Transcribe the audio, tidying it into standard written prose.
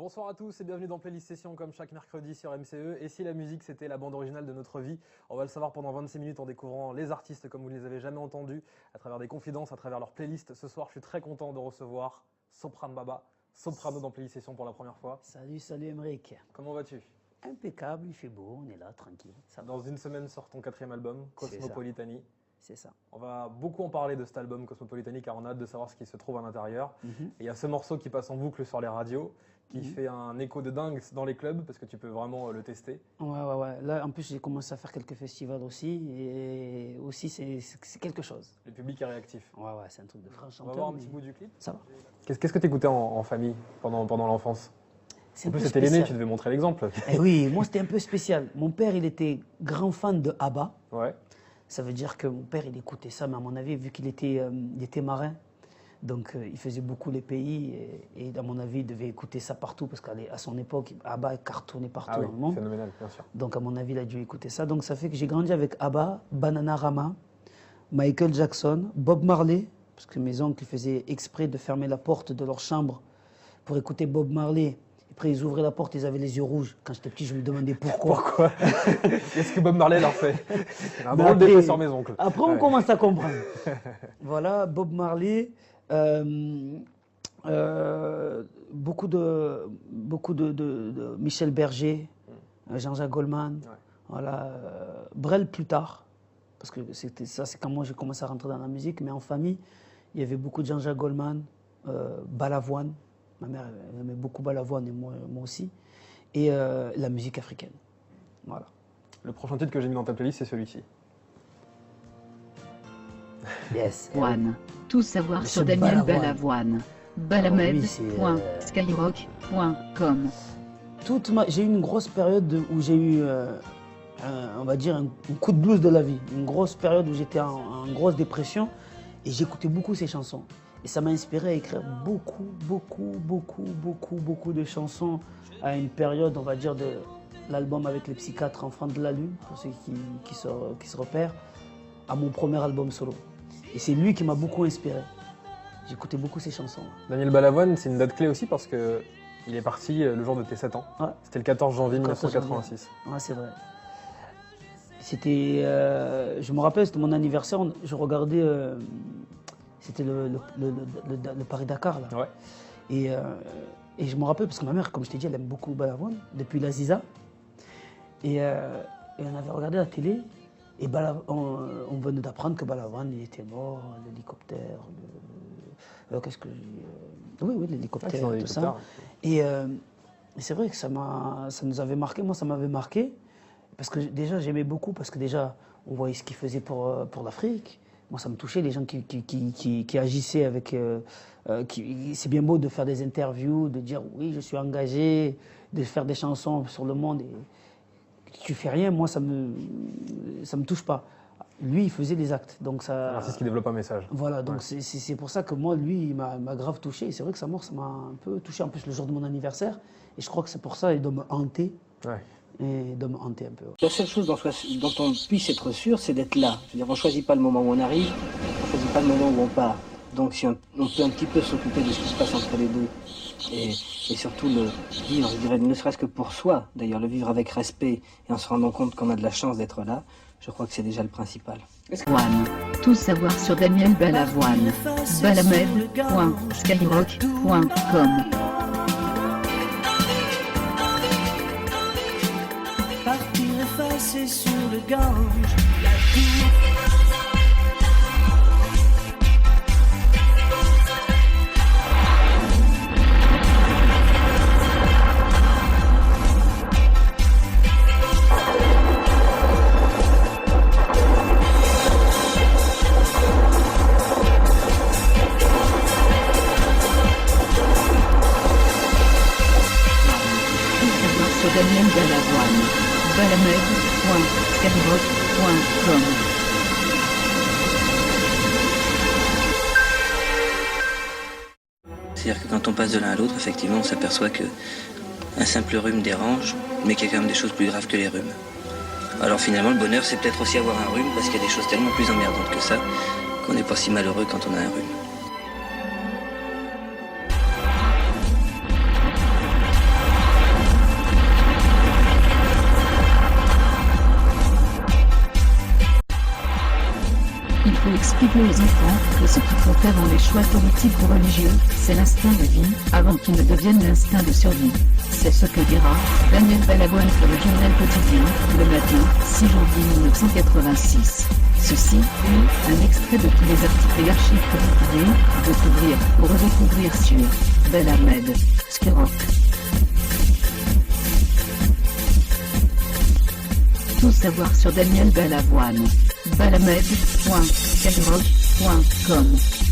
Bonsoir à tous et bienvenue dans Playlist Session comme chaque mercredi sur MCE. Et si la musique c'était la bande originale de notre vie, on va le savoir pendant 26 minutes en découvrant les artistes comme vous ne les avez jamais entendus, à travers des confidences, à travers leurs playlists. Ce soir, je suis très content de recevoir Soprano Baba, Soprano dans Playlist Session pour la première fois. Salut Emeric. Comment vas-tu? Impeccable, il fait beau, on est là, tranquille. Ça va. Dans une semaine sort ton 4e album, Cosmopolitanie. C'est ça. On va beaucoup en parler de cet album Cosmopolitanie car on a hâte de savoir ce qui se trouve à l'intérieur. Et il y a ce morceau qui passe en boucle sur les radios, qui fait un écho de dingue dans les clubs parce que tu peux vraiment le tester. Ouais. Là, en plus, j'ai commencé à faire quelques festivals aussi et aussi, c'est quelque chose. Le public est réactif. Ouais, c'est un truc de franc chanteur. On va voir un petit bout du clip. Ça va. Qu'est-ce que tu écoutais en famille pendant l'enfance? En plus, c'était spécial. l'aîné, tu devais montrer l'exemple. Eh oui, moi, c'était un peu spécial. Mon père, il était grand fan de ABBA. Ouais. Ça veut dire que mon père, il écoutait ça, mais à mon avis, vu qu'il était marin, donc il faisait beaucoup les pays, et à mon avis, il devait écouter ça partout, parce qu'à son époque, ABBA cartonnait partout dans le monde. Phénoménal, bien sûr. Donc à mon avis, il a dû écouter ça. Donc ça fait que j'ai grandi avec ABBA, Bananarama, Michael Jackson, Bob Marley, parce que mes oncles faisaient exprès de fermer la porte de leur chambre pour écouter Bob Marley. Après, ils ouvraient la porte, ils avaient les yeux rouges. Quand j'étais petit, je me demandais pourquoi. Qu'est-ce que Bob Marley leur fait? Un drôle d'effet sur mes oncles. Après, on commence à comprendre. Voilà, Bob Marley, beaucoup de Michel Berger, Jean-Jacques Goldman, voilà, Brel plus tard, parce que c'est quand moi j'ai commencé à rentrer dans la musique, mais en famille, il y avait beaucoup de Jean-Jacques Goldman, Balavoine. Ma mère aimait beaucoup Balavoine et moi aussi. Et la musique africaine. Voilà. Le prochain titre que j'ai mis dans ta playlist, c'est celui-ci. Yes. One. Tout savoir sur Daniel Balavoine. Balamed.skyrock.com. J'ai eu une grosse période où j'ai eu, on va dire, un coup de blues de la vie. Une grosse période où j'étais en grosse dépression et j'écoutais beaucoup ces chansons. Et ça m'a inspiré à écrire beaucoup de chansons à une période, on va dire, de l'album avec les psychiatres Enfants de la Lune, pour ceux qui se repèrent, à mon premier album solo. Et c'est lui qui m'a beaucoup inspiré. J'écoutais beaucoup ces chansons. Daniel Balavoine, c'est une date clé aussi parce que il est parti le jour de tes 7 ans. Ouais. C'était le 14 janvier 1986. Ouais, c'est vrai. C'était, je me rappelle, c'était mon anniversaire, je regardais... C'était le Paris-Dakar, là. Ouais. Et je me rappelle, parce que ma mère, comme je t'ai dit, elle aime beaucoup Balavoine, depuis la Ziza. Et on avait regardé la télé, et on venait d'apprendre que Balavoine, il était mort, l'hélicoptère, qu'est-ce que oui, l'hélicoptère, tout ça. Et c'est vrai que ça nous avait marqué, moi ça m'avait marqué, parce que déjà j'aimais beaucoup, parce que déjà on voyait ce qu'il faisait pour l'Afrique. Moi, ça me touchait, les gens qui agissaient avec... c'est bien beau de faire des interviews, de dire « oui, je suis engagé », de faire des chansons sur le monde. Et tu fais rien, moi, ça me touche pas. Lui, il faisait des actes. Donc ça... C'est ce qui développe un message. Voilà, donc c'est pour ça que moi, lui, il m'a grave touché. Et c'est vrai que sa mort, ça m'a un peu touché. En plus, le jour de mon anniversaire. Et je crois que c'est pour ça, il doit me hanter. Ouais. Et de me hanter un peu. La seule chose dont on puisse être sûr, c'est d'être là. Je veux dire, on ne choisit pas le moment où on arrive, on ne choisit pas le moment où on part. Donc si on peut un petit peu s'occuper de ce qui se passe entre les deux, et surtout le vivre, je dirais, ne serait-ce que pour soi, d'ailleurs, le vivre avec respect, et en se rendant compte qu'on a de la chance d'être là, je crois que c'est déjà le principal. One. Tout savoir sur Daniel Balavoine. Balamed.skyrock.com. C'est sur le Gange, la vie. Tout savoir sur Daniel Balavoine. Balamed.skyrock.com. C'est-à-dire que quand on passe de l'un à l'autre, effectivement, on s'aperçoit que un simple rhume dérange, mais qu'il y a quand même des choses plus graves que les rhumes. Alors finalement, le bonheur, c'est peut-être aussi avoir un rhume, parce qu'il y a des choses tellement plus emmerdantes que ça, qu'on n'est pas si malheureux quand on a un rhume. Il faut expliquer aux enfants que ce qu'ils font avant les choix politiques ou religieux, c'est l'instinct de vie, avant qu'il ne devienne l'instinct de survie. C'est ce que dira Daniel Balavoine pour le journal quotidien, le matin, 6 janvier 1986. Ceci est un extrait de tous les articles et archives que vous pouvez découvrir ou redécouvrir sur Belahmed, Skyrock. Tout savoir sur Daniel Balavoine. Balamed.skyrock.com